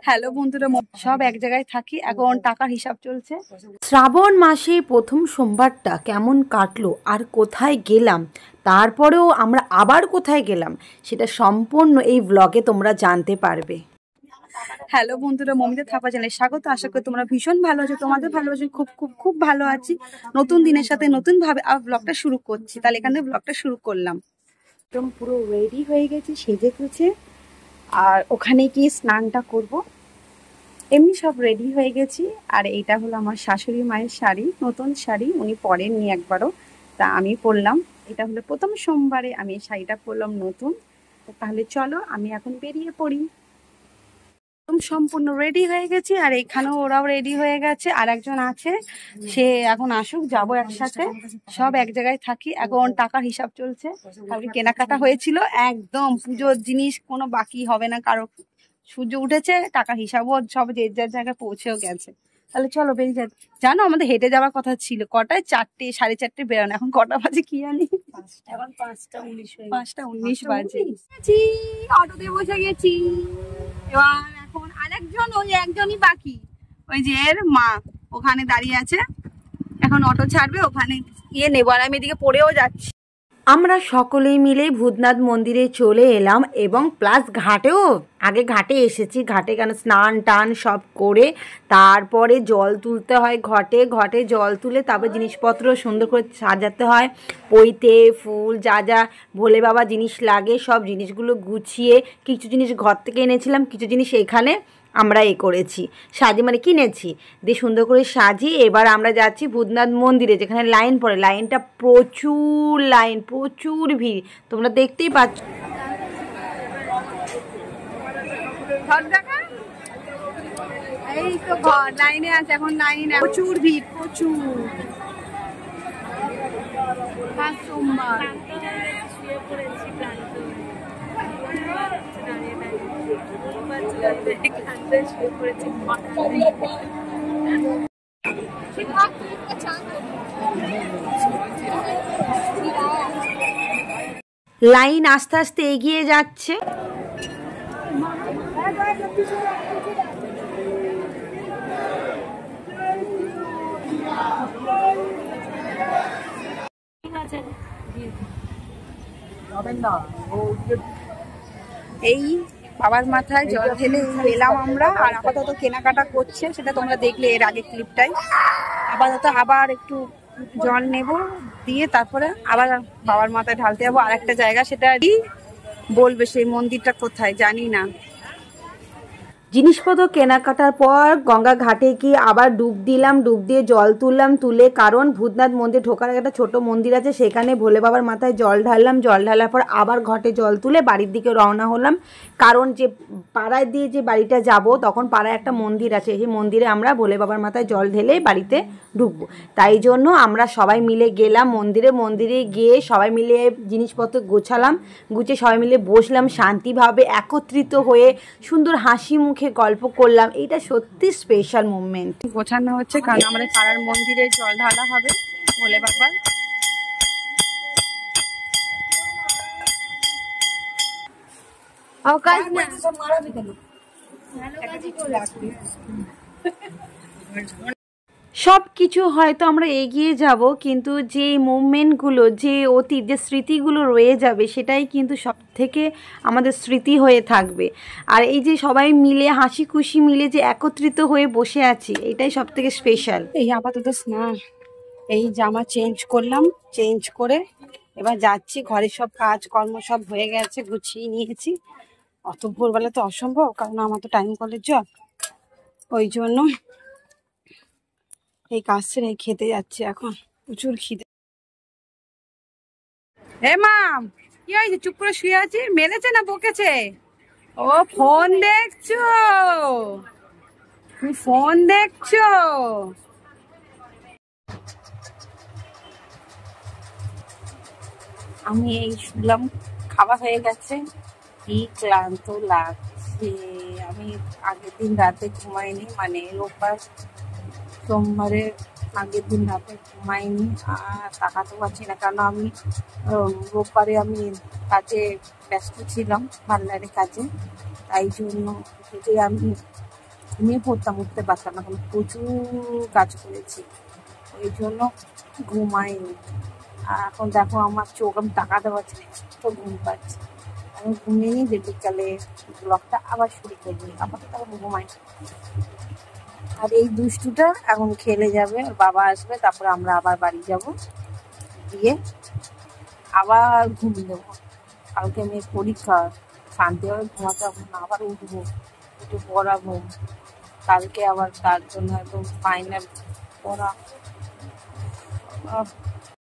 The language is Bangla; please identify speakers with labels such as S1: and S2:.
S1: হ্যালো বন্ধুরা, সব এক জায়গায় থাকি, এখন টাকার হিসাব চলছে। শ্রাবণ মাসে প্রথম সোমবারটা কেমন কাটলো আর কোথায় গেলাম, তারপরেও আমরা আবার কোথায় গেলাম, সেটা সম্পূর্ণ এই ব্লগে তোমরা জানতে পারবে। হ্যালো বন্ধুরা, মমিতা থাপা চ্যানেলে স্বাগত। আশা করি তোমরা ভীষণ ভালো আছো, তোমাদের ভালোবাসি, খুব খুব খুব ভালো আছি। নতুন দিনের সাথে নতুন ভাবে ব্লগটা শুরু করছি, তাহলে এখান থেকে ব্লগটা শুরু করলাম। একদম পুরো রেডি হয়ে গেছি, সেজে গুছে, আর ওখানে গিয়ে স্নানটা করব। এমনি সব রেডি হয়ে গেছি। আর এইটা হলো আমার শাশুড়ি মায়ের শাড়ি, নতুন শাড়ি, উনি পরেননি একবারও, তা আমি পরলাম। এটা হলো প্রথম সোমবারে আমি এই শাড়িটা পরলাম নতুন। তাহলে চলো আমি এখন বেরিয়ে পড়ি। একদম সম্পূর্ণ রেডি হয়ে গেছি, আর এখানেও ওরাও রেডি হয়ে গেছে। আর একজন আছে, সে এখন আসুক, যাবো একসাথে। সব এক জায়গায় থাকি, এখন টাকার হিসাব চলছে। কালকে কেনাকাটা হয়েছিল, একদম পুজোর জিনিস কোনো বাকি হবে না কারো। সূর্য উঠেছে, টাকার হিসাবও সব যে যার জায়গায় পৌঁছেও গেছে। তাহলে চলো বেরিয়ে যাই। জানো আমাদের হেঁটে যাওয়ার কথা ছিল, কটায় 4টে 4:30 বেরোনো, এখন কটা বাজে কি জানি, এখন 5:19 বাজে। অটোতে বসে গেছি। এবার এখন আরেকজন, ওই একজনই বাকি, ওই যে এর মা ওখানে দাঁড়িয়ে আছে। এখন অটো ছাড়বে, ওখানে গিয়ে নেবো। আর আমি এদিকে পড়েও যাচ্ছি। আমরা সকলেই মিলে ভূতনাথ মন্দিরে চলে এলাম, এবং প্লাস ঘাটেও আগে ঘাটে এসেছি। ঘাটে কেন স্নান টান সব করে তারপরে জল তুলতে হয় ঘটে। ঘটে জল তুলে তারপরে জিনিসপত্র সুন্দর করে সাজাতে হয়। পইতে ফুল যা যা ভোলে বাবা জিনিস লাগে সব জিনিসগুলো গুছিয়ে, কিছু জিনিস ঘর থেকে এনেছিলাম, কিছু জিনিস এখানে আমরা করেছি, সাজিয়ে মানে কিনেছি, দিয়ে সুন্দর করে সাজিয়ে এবার আমরা যাচ্ছি ভূতনাথ মন্দিরে, যেখানে লাইন পড়ে। লাইনটা প্রচুর লাইন, প্রচুর ভিড়, তোমরা দেখতেই পাচ্ছ। এই তো ঘর লাইনে আছে, এখন লাইনে প্রচুর ভিড়, প্রচুর। সোমবার লাইন আস্তে আস্তে এগিয়ে যাচ্ছে। এই বাবার মাথায় জল ঢেলে এলাম আমরা। আর আপাতত কেনাকাটা করছে, সেটা তোমরা দেখলে এর আগে ক্লিপটাই। আপাতত আবার একটু জল নেব, দিয়ে তারপরে আবার বাবার মাথায় ঢালতে যাবো আর একটা জায়গা, সেটা বলবে সেই মন্দিরটা কোথায় জানি না। জিনিসপত্র কেনাকাটার পর গঙ্গা ঘাটে গিয়ে আবার ডুব দিলাম, ডুব দিয়ে জল তুললাম, তুলে কারণ ভূতনাথ মন্দির ঢোকার আগে একটা ছোটো মন্দির আছে, সেখানে ভোলে বাবার মাথায় জল ঢাললাম। জল ঢালার পর আবার ঘটে জল তুলে বাড়ির দিকে রওনা হলাম, কারণ যে পাড়ায় দিয়ে যে বাড়িটা যাব, তখন পাড়ায় একটা মন্দির আছে, সেই মন্দিরে আমরা ভোলে বাবার মাথায় জল ঢেলে বাড়িতে ঢুকবো। তাই জন্য আমরা সবাই মিলে গেলাম মন্দিরে। মন্দিরে গিয়ে সবাই মিলে জিনিসপত্র গোছালাম, গুছিয়ে সবাই মিলে বসলাম শান্তিভাবে, একত্রিত হয়ে সুন্দর হাসি মুখে গল্প করলাম। এইটা সত্যি স্পেশাল মুভমেন্ট। গোছানো হচ্ছে কারণ আমাদের পাড়ার মন্দিরে জল ঢালা হবে ভোলে বাবার। সব কিছু হয়তো আমরা এগিয়ে যাব, কিন্তু যে মুভমেন্টগুলো, যে অতীত, যে স্মৃতিগুলো রয়ে যাবে, সেটাই কিন্তু সব থেকে আমাদের স্মৃতি হয়ে থাকবে। আর এই যে সবাই মিলে হাসি খুশি মিলে যে একত্রিত হয়ে বসে আছি, এটাই সব থেকে স্পেশাল। এই আপাতত স্নান, এই জামা চেঞ্জ করলাম, চেঞ্জ করে এবার যাচ্ছি। ঘরের সব কাজকর্ম সব হয়ে গেছে, গুছিয়ে নিয়েছি। অত ভোরবেলা তো অসম্ভব, কারণ আমার তো টাইম কলের জব, ওই জন্য এই কাজ ছেড়ে খেতে যাচ্ছে। এখন প্রচুর খিদে। হে মাম, কি হয়েছে? চুপ করে শুয়ে আছি, মেরেছে না বকেছে? ও ফোন দেখছো, তুমি ফোন দেখছো? আমি এই শুনলাম, খাওয়া হয়ে গেছে, কি ক্লান্ত লাগছে। আমি আগের দিন রাতে ঘুমাইনি, মানে রোববার সোমবারে আগের দিন রাতে ঘুমাইনি আর তাকাতে পারছি না, কারণ আমি রোববারে আমি কাজে ব্যস্ত ছিলাম, পার্লারে কাজে। তাই জন্য যদি আমি ঘুমিয়ে পড়তাম, উঠতে পারতাম না, কারণ প্রচুর কাজ করেছি, ওই জন্য ঘুমাইনি। আর এখন দেখো আমার চোখ, আমি তাকাতে পারছি না, তো ঘুম পাচ্ছে। আমি ঘুমিয়ে নিই, যে বিকালে ব্লগটা আবার শুরু করবি, আপাতত এখন ঘুমাই। আর এই দুষ্টুটা এখন খেলে যাবে, ওর বাবা আসবে, তারপরে আমরা আবার বাড়ি যাব, দিয়ে আবার ঘুম দেবো। কালকে মেয়ের পরীক্ষা, শান্তিভাবে ঘুমাতে হবে না, আবার উঠবো, উঠে পড়াবো। কালকে আবার তার জন্য একদম ফাইনাল পড়া।